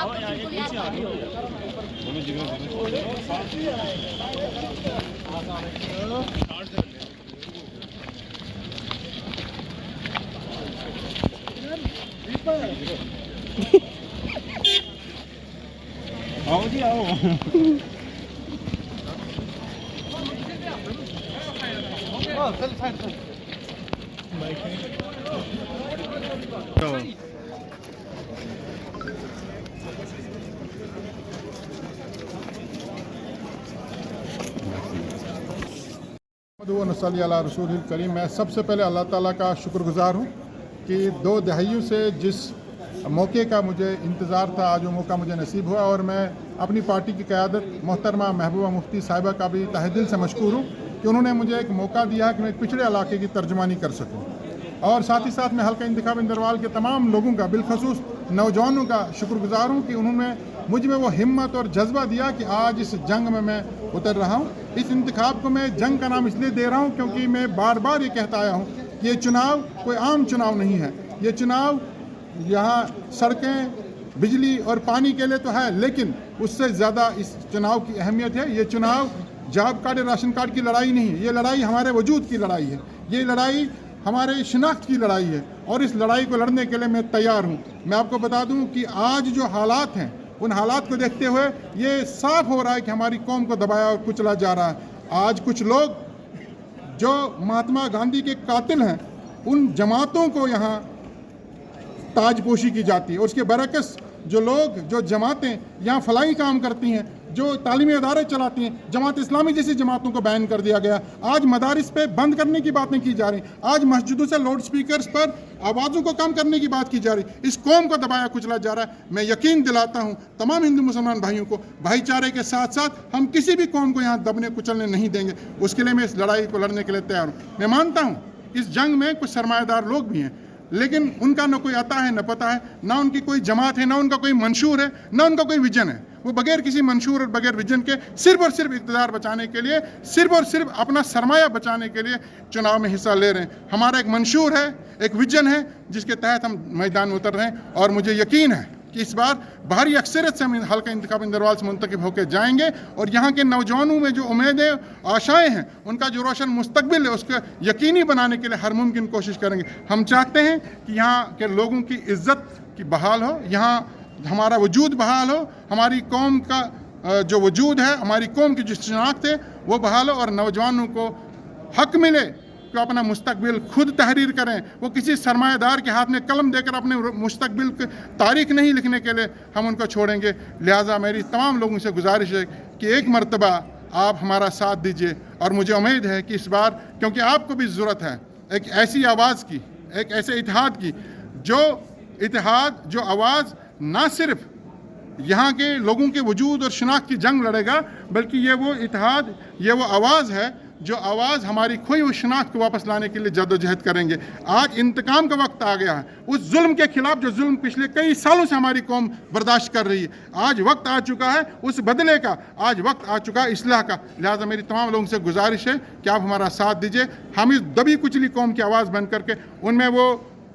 آپ کو بالکل یاد آؤ جی آؤ. नसल्ली अला रसूलिल करीम. मैं सबसे पहले अल्लाह ताला का शुक्रगुजार हूँ कि 2 दहाइयों से जिस मौके का मुझे इंतज़ार था आज वो मौका मुझे नसीब हुआ, और मैं अपनी पार्टी की क़यादत मोहतरमा महबूबा मुफ्ती साहिबा का भी तहे दिल से मशकूर हूँ कि उन्होंने मुझे एक मौका दिया कि मैं एक पिछड़े इलाके की तर्जुमानी कर सकूँ. और साथ ही साथ मैं हल्का इंतखाब इंदरवाल के तमाम लोगों का, बिलखसूस नौजवानों का शुक्रगुजार हूँ कि उन्होंने मुझ में वो हिम्मत और जज्बा दिया कि आज इस जंग में मैं उतर रहा हूँ. इस इंतखाब को मैं जंग का नाम इसलिए दे रहा हूँ क्योंकि मैं बार बार ये कहता आया हूँ कि ये चुनाव कोई आम चुनाव नहीं है. ये चुनाव यहाँ सड़कें, बिजली और पानी के लिए तो है, लेकिन उससे ज़्यादा इस चुनाव की अहमियत है. ये चुनाव जॉब कार्ड या राशन कार्ड की लड़ाई नहीं है. ये लड़ाई हमारे वजूद की लड़ाई है. ये लड़ाई हमारे शिनाख्त की लड़ाई है, और इस लड़ाई को लड़ने के लिए मैं तैयार हूँ. मैं आपको बता दूँ कि आज जो हालात हैं, उन हालात को देखते हुए ये साफ हो रहा है कि हमारी कौम को दबाया और कुचला जा रहा है. आज कुछ लोग जो महात्मा गांधी के कातिल हैं, उन जमातों को यहाँ ताजपोशी की जाती है, और उसके बरकस जो लोग, जो जमातें यहाँ फलाही काम करती हैं, जो तालीमी अदारे चलाती हैं, जमात इस्लामी जैसी जमातों को बैन कर दिया गया. आज मदारिस पे बंद करने की बातें की जा रही. आज मस्जिदों से लाउड स्पीकर्स पर आवाज़ों को कम करने की बात की जा रही. इस कौम को दबाया कुचला जा रहा है. मैं यकीन दिलाता हूँ तमाम हिंदू मुसलमान भाइयों को, भाईचारे के साथ साथ हम किसी भी कौम को यहाँ दबने कुचलने नहीं देंगे. उसके लिए मैं इस लड़ाई को लड़ने के लिए तैयार हूँ. मैं मानता हूँ इस जंग में कुछ सरमायादार लोग भी हैं, लेकिन उनका न कोई आता है न पता है, ना उनकी कोई जमात है, ना उनका कोई मंशूर है, ना उनका कोई विजन है. वो बगैर किसी मंशूर और बगैर विजन के सिर्फ और सिर्फ इक़्तिदार बचाने के लिए, सिर्फ और सिर्फ अपना सरमाया बचाने के लिए चुनाव में हिस्सा ले रहे हैं. हमारा एक मंशूर है, एक विजन है, जिसके तहत हम मैदान में उतर रहे हैं, और मुझे यकीन है कि इस बार भारी अक्सरियत से हम हल्का इंतखाब इंदरवाल से मुंतखब होकर जाएंगे, और यहाँ के नौजवानों में जो उम्मीदें, आशाएं हैं, उनका जो रोशन मुस्तकबिल है, उसको यकीनी बनाने के लिए हर मुमकिन कोशिश करेंगे. हम चाहते हैं कि यहाँ के लोगों की इज़्ज़त की बहाल हो, यहाँ हमारा वजूद बहाल हो, हमारी कौम का जो वजूद है, हमारी कौम की जो शनाख्त है वो बहाल हो, और नौजवानों को हक मिले कि अपना मुस्तकबिल खुद तहरीर करें. वो किसी सरमायादार के हाथ में कलम देकर अपने मुस्तकबिल की तारीख नहीं लिखने के लिए हम उनको छोड़ेंगे. लिहाजा मेरी तमाम लोगों से गुजारिश है कि एक मरतबा आप हमारा साथ दीजिए, और मुझे उम्मीद है कि इस बार, क्योंकि आपको भी ज़रूरत है एक ऐसी आवाज़ की, एक ऐसे इत्तेहाद की, जो इत्तेहाद, जो आवाज़ ना सिर्फ यहाँ के लोगों के वजूद और शनाख्त की जंग लड़ेगा, बल्कि ये वो इत्तेहाद, ये वो आवाज़ है जो आवाज़ हमारी खोई हुई शनाख्त को वापस लाने के लिए जद्दोजहद करेंगे. आज इंतकाम का वक्त आ गया है, उस जुल्म के खिलाफ जो जुल्म पिछले कई सालों से हमारी कौम बर्दाश्त कर रही है. आज वक्त आ चुका है उस बदले का, आज वक्त आ चुका है इस्लाह का. लिहाजा मेरी तमाम लोगों से गुजारिश है कि आप हमारा साथ दीजिए. हम इस दबी कुचली कौम की आवाज़ बन करके उनमें वो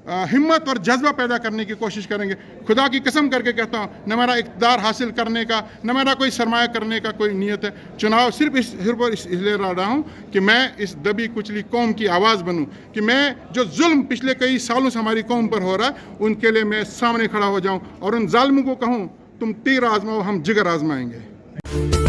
हिम्मत और जज्बा पैदा करने की कोशिश करेंगे. खुदा की कसम करके कहता हूँ, न मेरा इक़्तिदार हासिल करने का, न मेरा कोई सरमाया करने का कोई नीयत है. चुनाव सिर्फ इसलिए लड़ रहा हूँ कि मैं इस दबी कुचली कौम की आवाज़ बनूँ, कि मैं जो जुल्म पिछले कई सालों से हमारी कौम पर हो रहा है, उनके लिए मैं सामने खड़ा हो जाऊँ, और उन जालिमों को कहूँ तुम तीर आजमाओ, हम जिगर आजमाएंगे.